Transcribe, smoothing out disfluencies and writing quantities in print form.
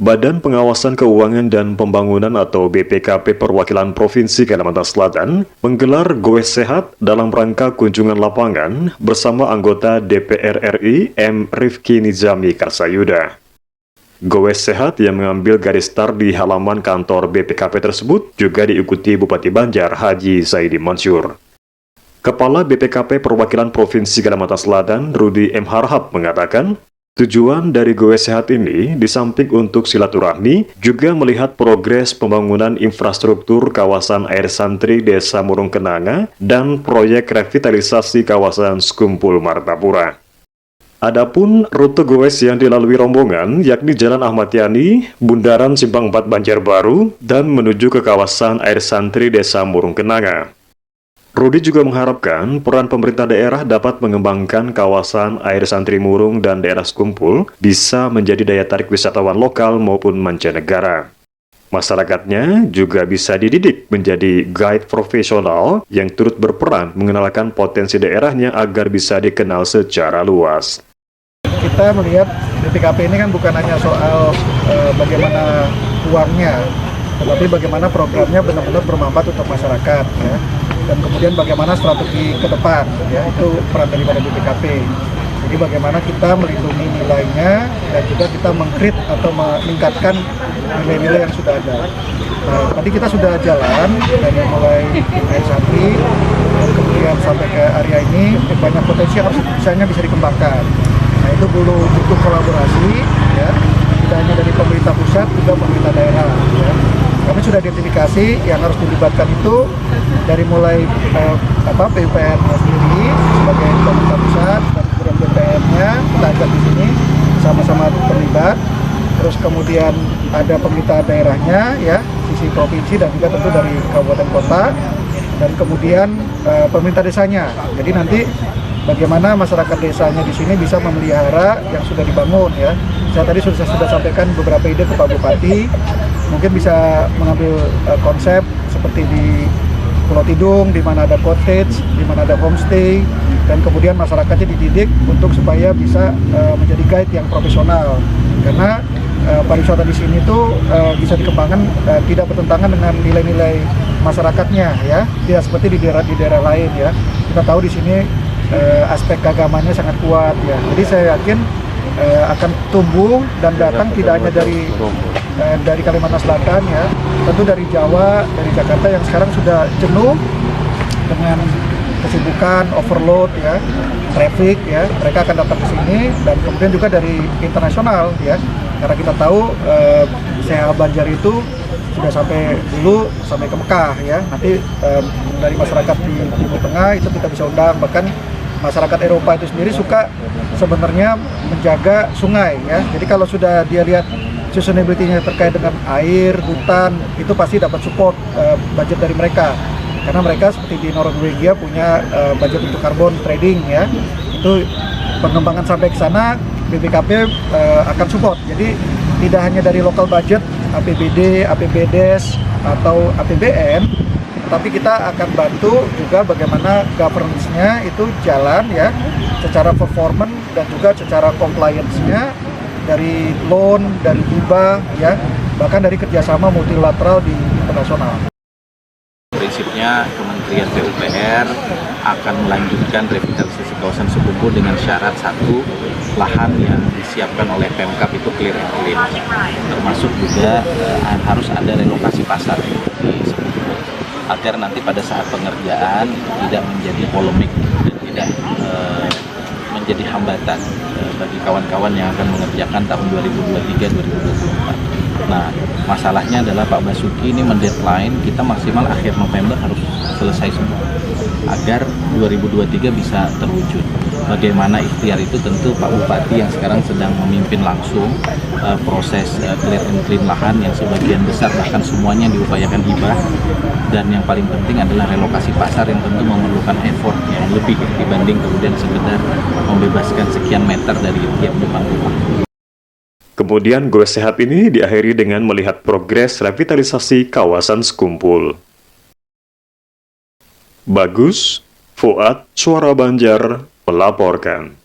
Badan Pengawasan Keuangan dan Pembangunan atau BPKP Perwakilan Provinsi Kalimantan Selatan menggelar Goes Sehat dalam rangka kunjungan lapangan bersama anggota DPR RI M. Rifki Nizami Karsayuda. Goes Sehat yang mengambil garis start di halaman kantor BPKP tersebut juga diikuti Bupati Banjar Haji Zaidi Mansur. Kepala BPKP Perwakilan Provinsi Kalimantan Selatan Rudi M. Harhab mengatakan, tujuan dari Goes Sehat ini, di samping untuk silaturahmi, juga melihat progres pembangunan infrastruktur kawasan air santri Desa Murung Kenanga dan proyek revitalisasi kawasan Skumpul Martapura. Adapun rute goes yang dilalui rombongan, yakni Jalan Ahmad Yani, Bundaran Simpang 4 Banjarbaru, dan menuju ke kawasan air santri Desa Murung Kenanga. Rudi juga mengharapkan peran pemerintah daerah dapat mengembangkan kawasan air santri Murung dan daerah Skumpul bisa menjadi daya tarik wisatawan lokal maupun mancanegara. Masyarakatnya juga bisa dididik menjadi guide profesional yang turut berperan mengenalkan potensi daerahnya agar bisa dikenal secara luas. Kita melihat BPKP ini kan bukan hanya soal bagaimana uangnya, tetapi bagaimana programnya benar-benar bermanfaat untuk masyarakat, ya. Dan kemudian bagaimana strategi ke depan, ya, itu peran daripada BPKP. Jadi bagaimana kita melindungi nilainya dan juga kita mengkrit atau meningkatkan nilai-nilai yang sudah ada. Nah, tadi kita sudah jalan dari mulai air santri, kemudian sampai ke area ini, banyak potensi yang bisa dikembangkan. Nah, itu butuh kolaborasi, ya, tidak hanya dari pemerintah pusat, juga pemerintah daerah, ya. Kami sudah identifikasi yang harus dilibatkan itu dari mulai PUPR sendiri sebagai pemerintah pusat, dan kemudian BPN-nya kita ajak di sini sama-sama terlibat. Terus kemudian ada pemerintah daerahnya, ya, sisi provinsi dan juga tentu dari kabupaten kota, dan kemudian pemerintah desanya. Jadi nanti bagaimana masyarakat desanya di sini bisa memelihara yang sudah dibangun, ya. Saya tadi sudah sampaikan beberapa ide ke Pak Bupati, mungkin bisa mengambil konsep seperti di Pulau Tidung, di mana ada cottage, di mana ada homestay, dan kemudian masyarakatnya dididik untuk supaya bisa menjadi guide yang profesional. Karena pariwisata di sini tuh bisa dikembangkan tidak bertentangan dengan nilai-nilai masyarakatnya, ya, tidak seperti di daerah lain, ya. Kita tahu di sini aspek keagamannya sangat kuat, ya. Jadi saya yakin akan tumbuh dan datang tidak hanya dari Kalimantan Selatan, ya, tentu dari Jawa, dari Jakarta yang sekarang sudah jenuh dengan kesibukan, overload, ya, traffic, ya, mereka akan datang ke sini, dan kemudian juga dari internasional, ya, karena kita tahu CH Banjar itu sudah sampai ke Mekah, ya. Nanti dari masyarakat di Timur Tengah itu kita bisa undang, bahkan masyarakat Eropa itu sendiri suka sebenarnya menjaga sungai, ya. Jadi kalau sudah dia lihat sustainability-nya terkait dengan air, hutan, itu pasti dapat support budget dari mereka. Karena mereka seperti di Norwegia punya budget untuk carbon trading, ya. Itu pengembangan sampai ke sana BPKP akan support. Jadi tidak hanya dari local budget, APBD, APBDes atau APBN, tapi kita akan bantu juga bagaimana governance-nya itu jalan, ya, secara performance dan juga secara compliance-nya dari loan, dari hibah, ya, bahkan dari kerjasama multilateral di internasional. Prinsipnya Kementerian PUPR akan melanjutkan revitalisasi kawasan Skumpul dengan syarat satu, lahan yang disiapkan oleh Pemkab itu clear and clean, termasuk juga harus ada relokasi pasar di Skumpul, agar nanti pada saat pengerjaan itu tidak menjadi polemik dan tidak menjadi hambatan bagi kawan-kawan yang akan mengerjakan tahun 2023-2024. Nah, masalahnya adalah Pak Basuki ini mendeadline kita maksimal akhir November harus selesai semua agar 2023 bisa terwujud. Bagaimana ikhtiar itu tentu Pak Bupati yang sekarang sedang memimpin langsung proses clear and clean lahan yang sebagian besar bahkan semuanya diupayakan hibah, dan yang paling penting adalah relokasi pasar yang tentu memerlukan effort yang lebih dibanding kemudian sekedar membebaskan sekian meter dari tiap depan rumah. Kemudian Goes Sehat ini diakhiri dengan melihat progres revitalisasi kawasan Skumpul. Bagus, Fuad, Suara Banjar, melaporkan.